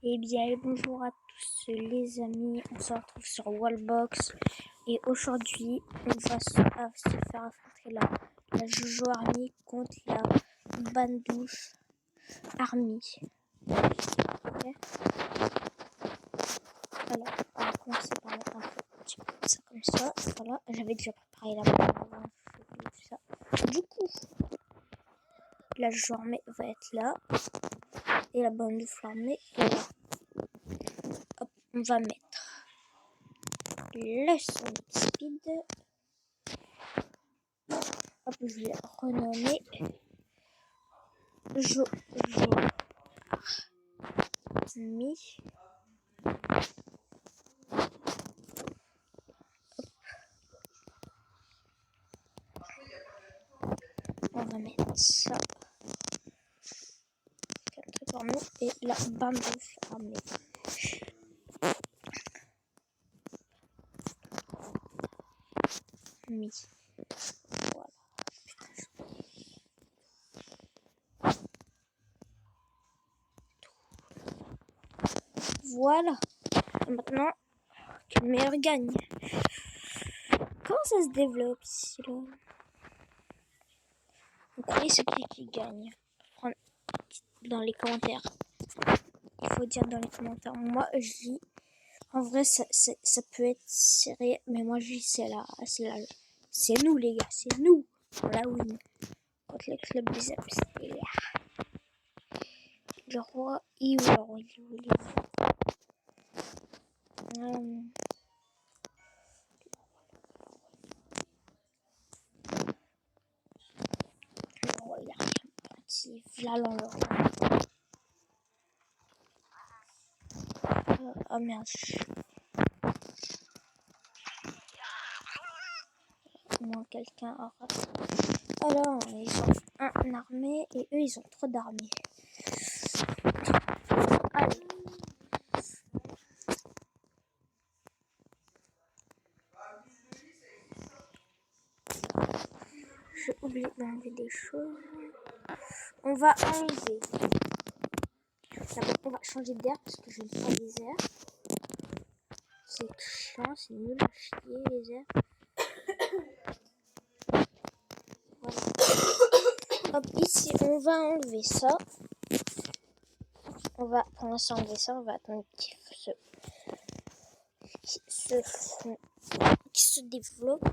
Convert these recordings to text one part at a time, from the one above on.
Eh bien, bonjour à tous les amis, on se retrouve sur Wallbox et aujourd'hui on va se faire affronter la Jojo Army contre la Bandouche Army. Okay. Alors, on va commencer par mettre un petit peu ça comme ça. Voilà, j'avais déjà préparé la main avant, tout ça. Du coup, la Jojo Army va être là et la Bandouche Army est là. Hop, on va mettre le Sonic Speed. Hop, je vais renommer Jojo Army. On va mettre ça. Un truc pour nous et la Bandouche Army. Voilà. Voilà. Et maintenant, que le meilleur gagne. Comment ça se développe ici là? Vous croyez c'est qui gagne? Dans les commentaires. Il faut dire dans les commentaires. Moi je dis. En vrai ça peut être serré. Mais moi je dis c'est nous les gars. C'est nous. On la win. Contre le club des Amsterdam. Le roi il est où? Le roi il est où? Le roi il a rien petit. Voilà le roi. Oh merde. Moi quelqu'un aura. Alors ils ont un armée et eux ils ont trop d'armées. Allez. J'ai oublié d'enlever des choses. On va enlever. D'abord, on va changer d'air parce que je n'aime pas les airs. C'est chiant, c'est nul à chier les airs. Voilà. Hop, ici, on va enlever ça. On va, pour l'instant, enlever ça. On va attendre qu'il se développe.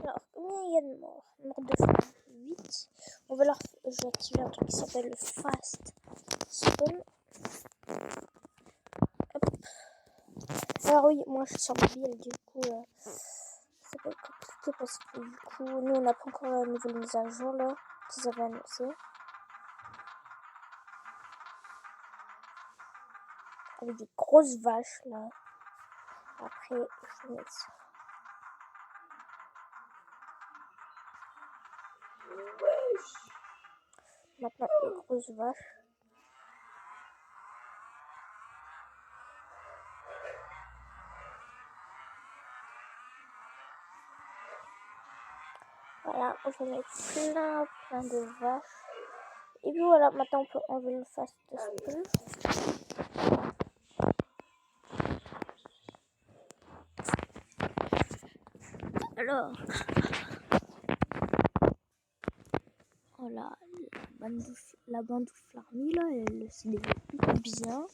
Alors, combien il y a de morts? Mort de faim, 8. On va je vais activer un truc qui s'appelle le Fast Spawn. Hop. Alors oui, moi je suis sur mobile, du coup, ça peut être compliqué parce que du coup, nous on n'a pas encore la nouvelle mise à jour là, qu'ils avaient annoncé. Avec des grosses vaches là. Après, je vais mettre ça. Maintenant, les grosses vaches. Voilà, on va mettre plein de vaches. Et puis voilà, maintenant on peut enlever le fast spawn. Alors, voilà, la Bandouche Army là, elle se développe plutôt bien.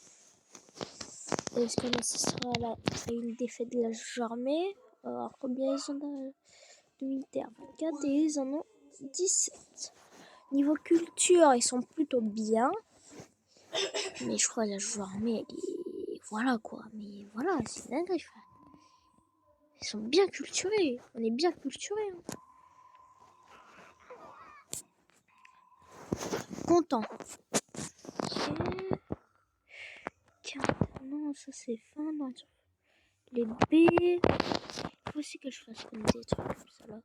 Est-ce qu'on assistera à une défaite de la Armée? Alors, combien ils ont de militaires? 24 et ils en ont 17. Niveau culture, ils sont plutôt bien. Mais je crois que la Armée, voilà quoi. Mais voilà, c'est dingue. Ils sont bien culturés. On est bien culturés. Hein. Content. Ok. Non, ça c'est fin. Non. Les B. Il faut aussi que je fasse comme des trucs comme ça là.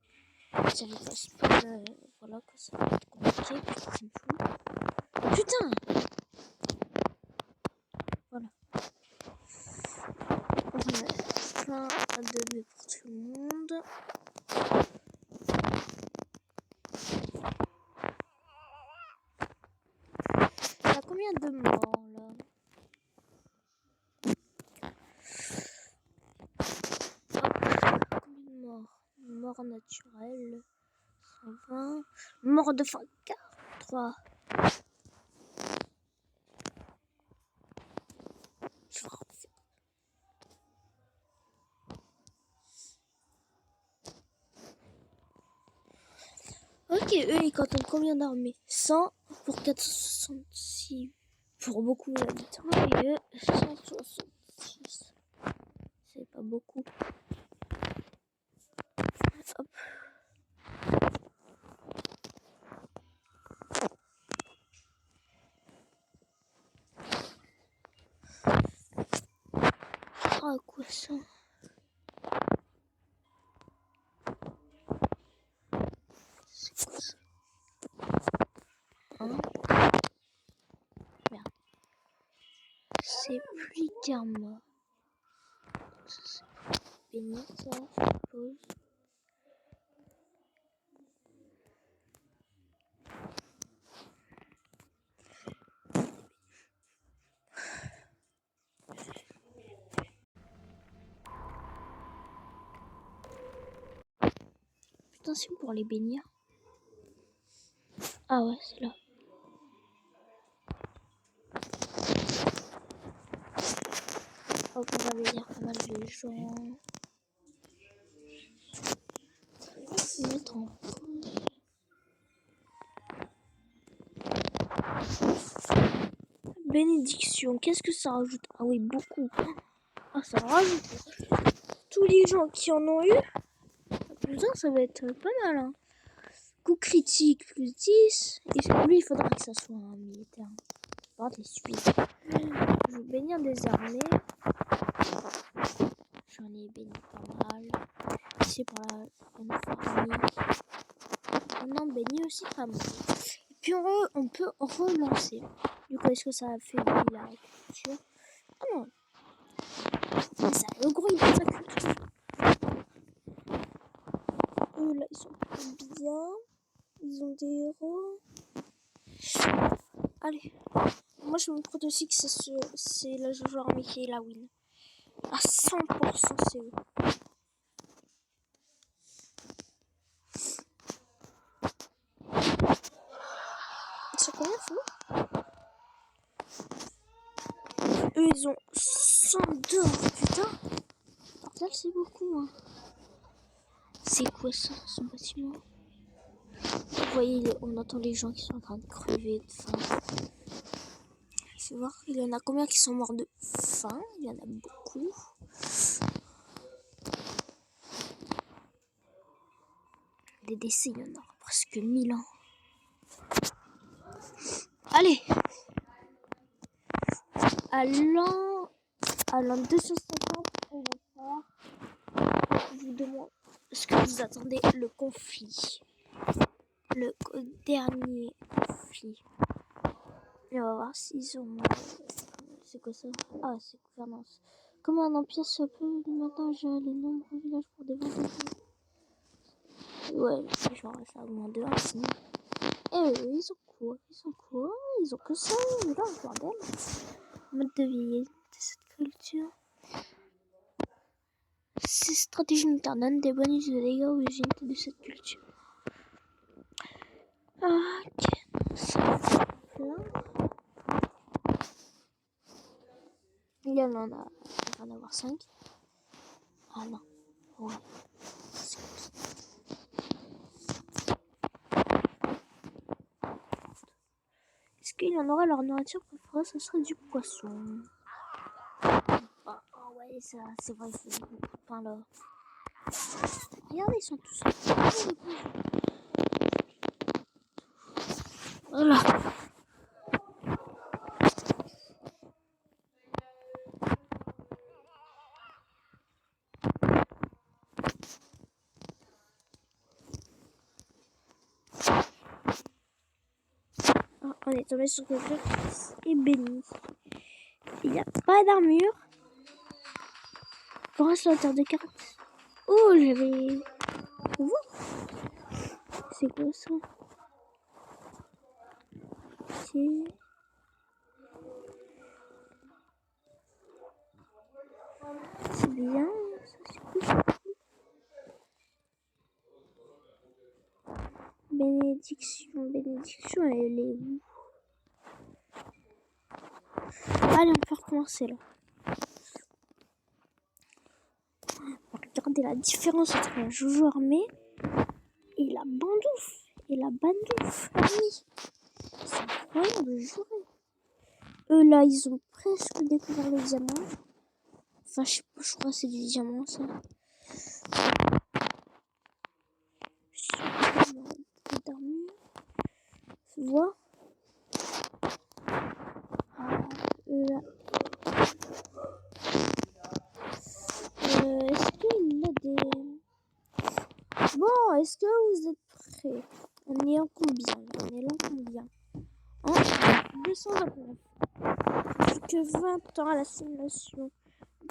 Ça ne passe pas. Voilà, que ça va être compliqué. Putain! Voilà. On va mettre plein de B pour tout le monde. de morts là. Hop. Combien de morts? Mort naturelle. 120. Mort de faim. 3. Ok, eux ils comptent combien d'armées? 100 pour 466 pour beaucoup d'habitants et eux 166. C'est pas beaucoup. Hop. Ah quoi ça? C'est quoi ça? Hein? Merde. C'est plus karma. Ça c'est béni ça, je suppose. Putain, c'est pour les bénir. Ah ouais, c'est là. Hop, on va bénir pas mal de gens. Se mettre en bénédiction, qu'est-ce que ça rajoute? Ah oui, beaucoup. Ah, ça rajoute. Tous les gens qui en ont eu, putain, ça va être pas mal. Hein. Coup critique, plus 10. Et lui, il faudra que ça soit un militaire. Par contre, les suites. Je vais bénir des armées. J'en ai béni pas mal. Ici, par là, une famille. On en bénit aussi pas mal. Et puis, on peut relancer. Du coup, est-ce que ça a fait la culture? Ah non. Mais ça, le gros, il a sa culture. Eux, là, ils sont bien. Ils ont des héros. Allez. Moi, je me prête aussi que c'est la Jojo Armée qui est la win. À 100%, c'est eux. Ils sont combien, fou? Eux, ils ont 100 d'or, putain. Bordel, c'est beaucoup, hein. C'est quoi ça, ce bâtiment? Vous voyez, on entend les gens qui sont en train de crever de faim. Je vais voir, il y en a combien qui sont morts de faim? Il y en a beaucoup. Des décès, il y en a presque 1000 ans. Allez! À l'an 250, on va faire. Je vous demande ce que vous attendez, le conflit. Le dernier conflit. Et on va voir s'ils ont. C'est quoi ça? Ah, c'est gouvernance. Comme un empire soit peu, maintenant j'ai les nombreux villages pour développer. Ouais, genre ça augmente de 1 signe. Et eux, ils ont quoi? Ils ont que ça, là, bordel. Mode de vie de cette culture. Ces stratégies militaires donnent des bonus de dégâts aux unités de cette culture. Ok, ça va plein. Il y en a, il va en avoir 5. Ah non, ouais. Est-ce qu'il y en aura leur nourriture préférée? Ça serait du poisson. Ah ouais, ça, c'est vrai, il faut beaucoup de pain là. Regardez, ils sont tous là. Voilà. Ah, on est tombé sur quelqu'un qui est béni. Il n'y a pas d'armure. Bracelet de cartes. Oh, j'avais. C'est quoi ça? C'est. C'est bien, ça c'est cool. Bénédiction, elle est où? Allez, on peut recommencer là. Regardez la différence entre la Jojo armée et la bandoufle. Oui. C'est incroyable de jouer. Eux là, ils ont presque découvert le diamant. Enfin, je crois que c'est du diamant ça. Tu vois? Là. Est-ce qu'il y a des... Bon, est-ce que vous êtes prêts? On est en combien? On est là en combien? En 229. Plus que 20 ans à la simulation.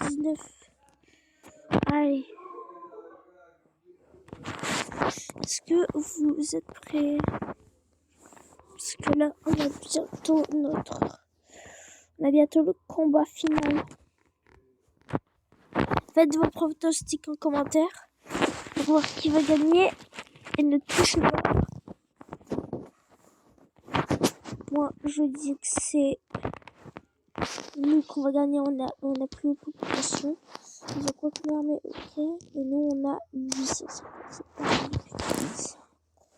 19. Allez. Est-ce que vous êtes prêts? Parce que là, on a bientôt le combat final. Faites vos pronostics en commentaire pour voir qui va gagner et ne touche pas. Moi, je dis que c'est nous qu'on va gagner. On a plus beaucoup de population. Ils ont quoi comme armée? Ok. Et nous, on a 850. C'est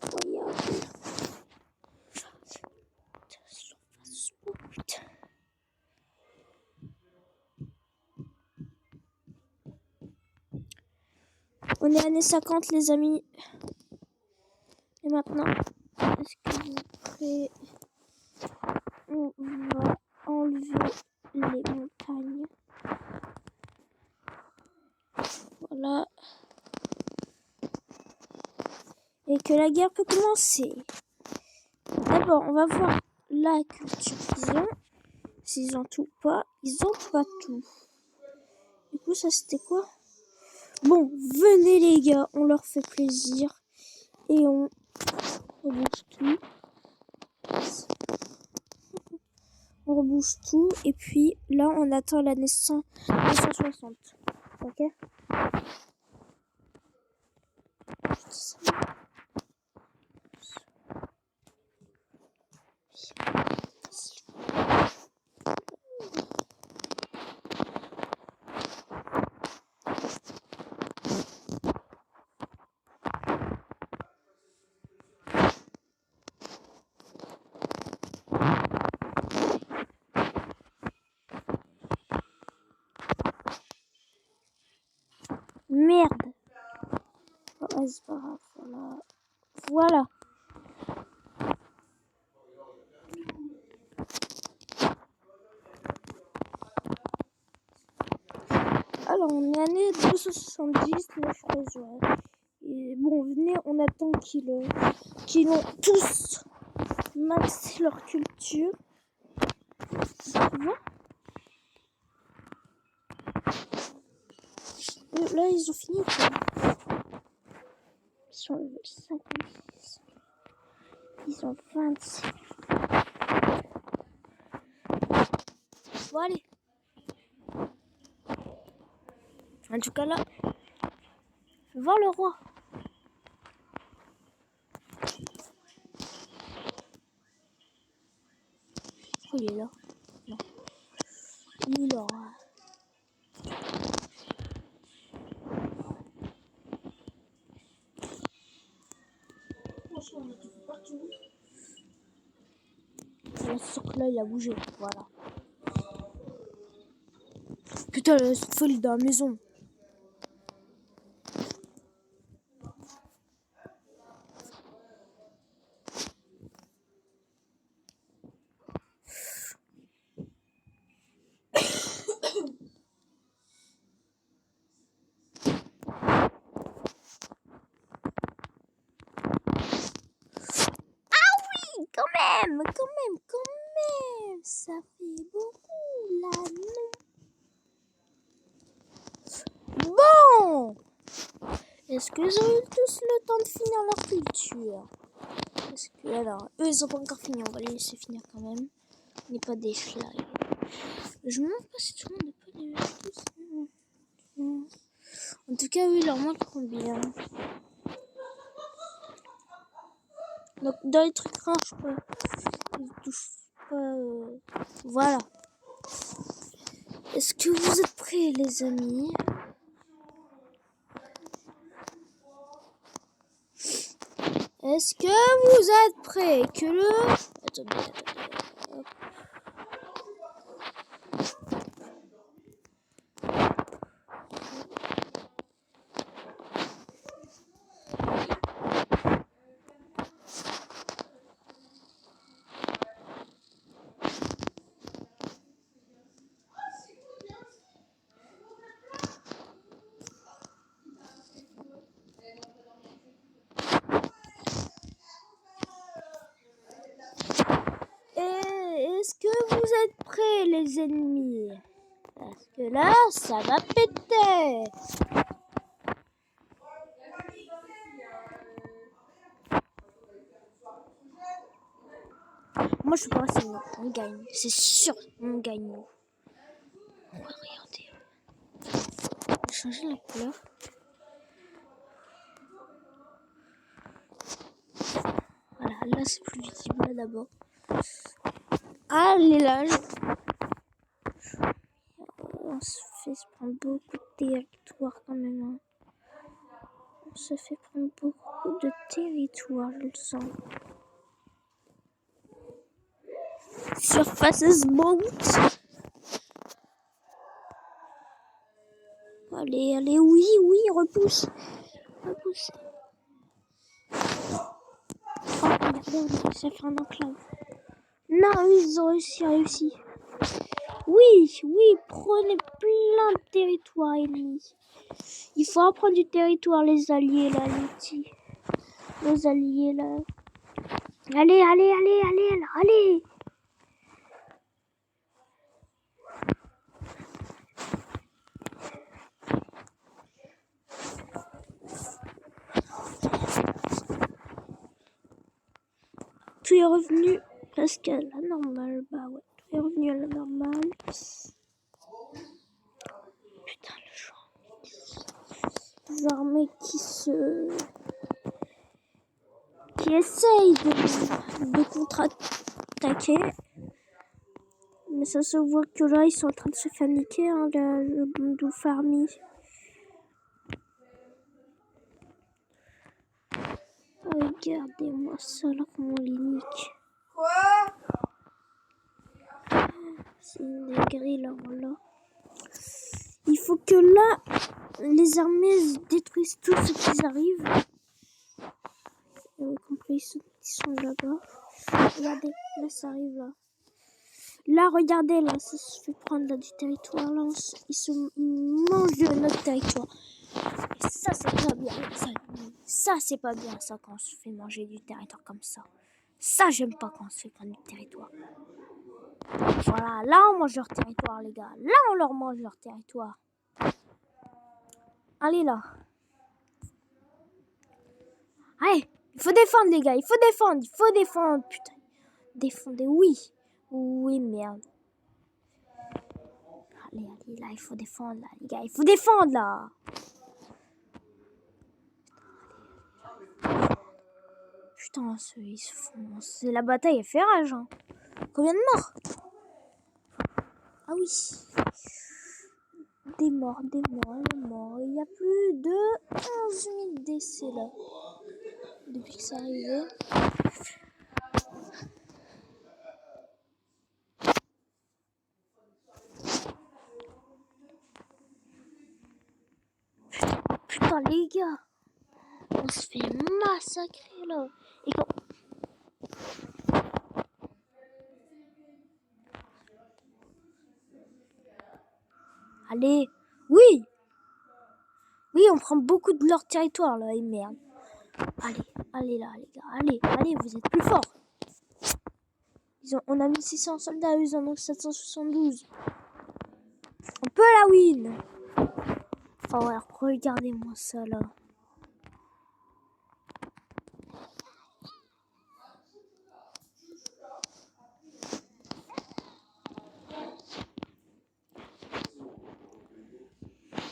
incroyable. On est années 50, les amis. Et maintenant, est-ce que vous êtes prêts? On va enlever les montagnes. Voilà. Et que la guerre peut commencer. D'abord, on va voir la culture qu'ils ont. S'ils ont tout ou pas. Ils ont pas tout. Du coup, ça c'était quoi? Bon, venez les gars, on leur fait plaisir. Et on rebouche tout. On rebouche tout. Et puis là, on attend la naissance 260. Ok? Merde. Oh, c'est pas grave. Voilà. Alors, on est année 270, 9 ouais. Et bon, venez, on attend qu'ils ont tous maxé leur culture. Tu vois? Là, ils ont fini. Ils sont level 56. Ils ont 26. Bon, allez. En tout cas, là, voir le roi. Oh, il est là. Non. Il est là. Le socle là, il a bougé. Voilà. Putain, cette folie dans la maison. Quand même. Ça fait beaucoup là, non? Bon. Est-ce qu'ils ont eu tous le temps de finir leur culture? Parce que alors, eux ils ont pas encore fini, on va les laisser finir quand même. On n'est pas des fly. Je me demande pas si tout le monde n'est pas des tous. En tout cas, oui, leur montre combien. Donc, dans les trucs rares, je peux. Ils touchent pas. Voilà. Est-ce que vous êtes prêts, les amis? Est-ce que vous êtes prêts? Que le... Attendez. Hop. Est-ce que vous êtes prêts, les ennemis? Parce que là, ça va péter. Moi, je suis pas resté. On gagne. C'est sûr, on gagne. On va regarder. On va changer la couleur. Voilà, là, c'est plus visible là, d'abord. Allez, là, on se fait prendre beaucoup de territoire quand même. Hein. On se fait prendre beaucoup de territoire, je le sens. Surfaces mount. Allez, allez, oui, repousse. Repousse. Oh, regardez, ça fait un enclave. Non, ils ont réussi. Oui, prenez plein de territoire ennemis. Il faut reprendre du territoire, les alliés, là, les petits. Les alliés, là. Allez. Tout est revenu presque à la normale. Bah ouais, tout est revenu à la normale. Putain, le genre. Des armées qui essayent de contre-attaquer. Mais ça se voit que là, ils sont en train de se faire niquer, hein, le Bandouf Army. Regardez-moi ça, là, comment on les nique. Quoi? C'est une dinguerie, là, voilà. Il faut que là, les armées détruisent tout ce qui arrive. Y compris ceux qui sont là-bas. Regardez, là, ça arrive, là. Là, regardez, là, ça se fait prendre là, du territoire. Là, ils mangent de notre territoire. Et ça, c'est pas bien. Ça, c'est pas bien, ça, quand on se fait manger du territoire comme ça. Ça, j'aime pas quand on se fait prendre du territoire. Voilà, là, on mange leur territoire, les gars. Là, on leur mange leur territoire. Allez, là. Allez, il faut défendre, les gars. Il faut défendre. Putain. Défendez, oui. Oui, merde. Allez, là, il faut défendre, là, les gars. Il faut défendre, là. Putain, ils se font... La bataille est fait rage, hein. Combien de morts? Ah oui. Des morts. Il y a plus de 11 000 décès, là. Depuis que c'est arrivé. Putain, les gars. On se fait massacrer, là. Et quand... Allez. Oui, on prend beaucoup de leur territoire, là, et merde. Allez là, les gars. Allez, vous êtes plus forts. On a 1600 soldats, eux, ils en ont 772. On peut la win. Oh, alors, regardez-moi ça, là.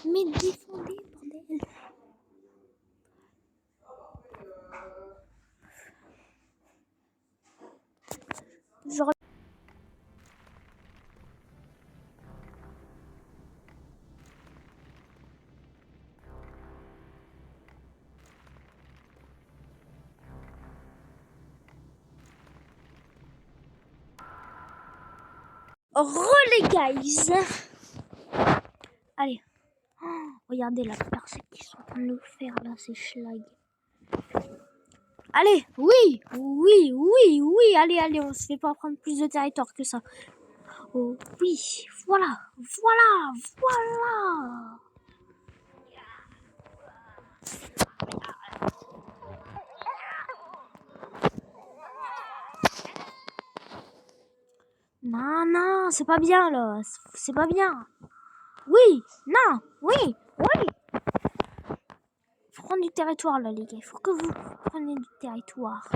Mais défendez, bordel. les guys. Allez. Oh, regardez la percée qu'ils sont en train de nous faire là, ces schlags. Allez, oui, allez, on se fait pas prendre plus de territoire que ça. Oh oui, voilà. Non, c'est pas bien là, c'est pas bien. Oui, non, oui. Faut prendre du territoire là les gars, il faut que vous preniez du territoire.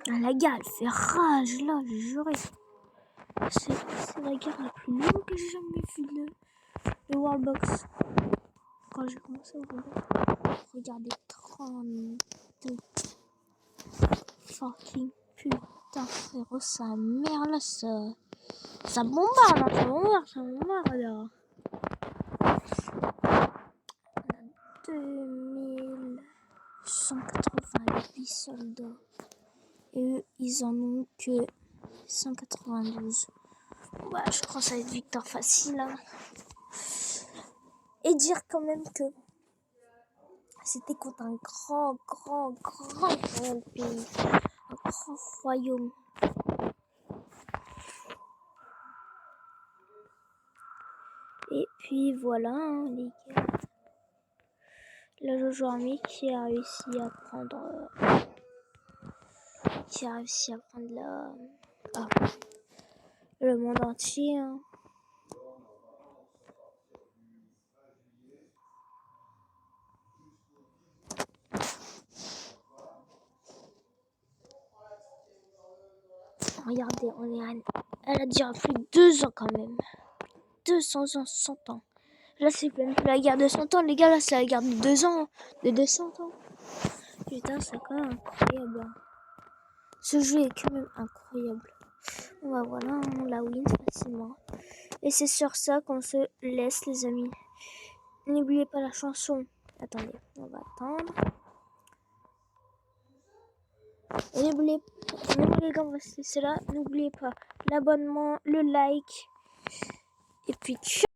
Ah, la guerre elle fait rage là, je jurais. C'est la guerre la plus longue que j'ai jamais vue de Worldbox. Quand j'ai commencé au Worldbox, regardez 32 fucking putain frérot, sa mère là, ça bombarde, ça bombarde là. 2188 soldats. Et eux, ils en ont que 192. Ouais, je crois que ça va être victoire facile. Hein. Et dire quand même que c'était contre un grand pays. Un grand royaume. Et puis voilà, hein, les gars. Le Jojo Army qui a réussi à prendre... le monde entier. Hein. Regardez, elle a déjà plus de 2 ans quand même. 200 ans, 100 ans. Là, c'est même plus la guerre de 100 ans, les gars. Là, c'est la guerre de 2 ans. De 200 ans. Putain, c'est quand même incroyable. Ce jeu est quand même incroyable. Bon, bah voilà, on la win facilement. Et c'est sur ça qu'on se laisse, les amis. N'oubliez pas la chanson. Attendez, on va attendre. Et n'oubliez pas, on va se laisser là. N'oubliez pas l'abonnement, le like. Et puis, ciao.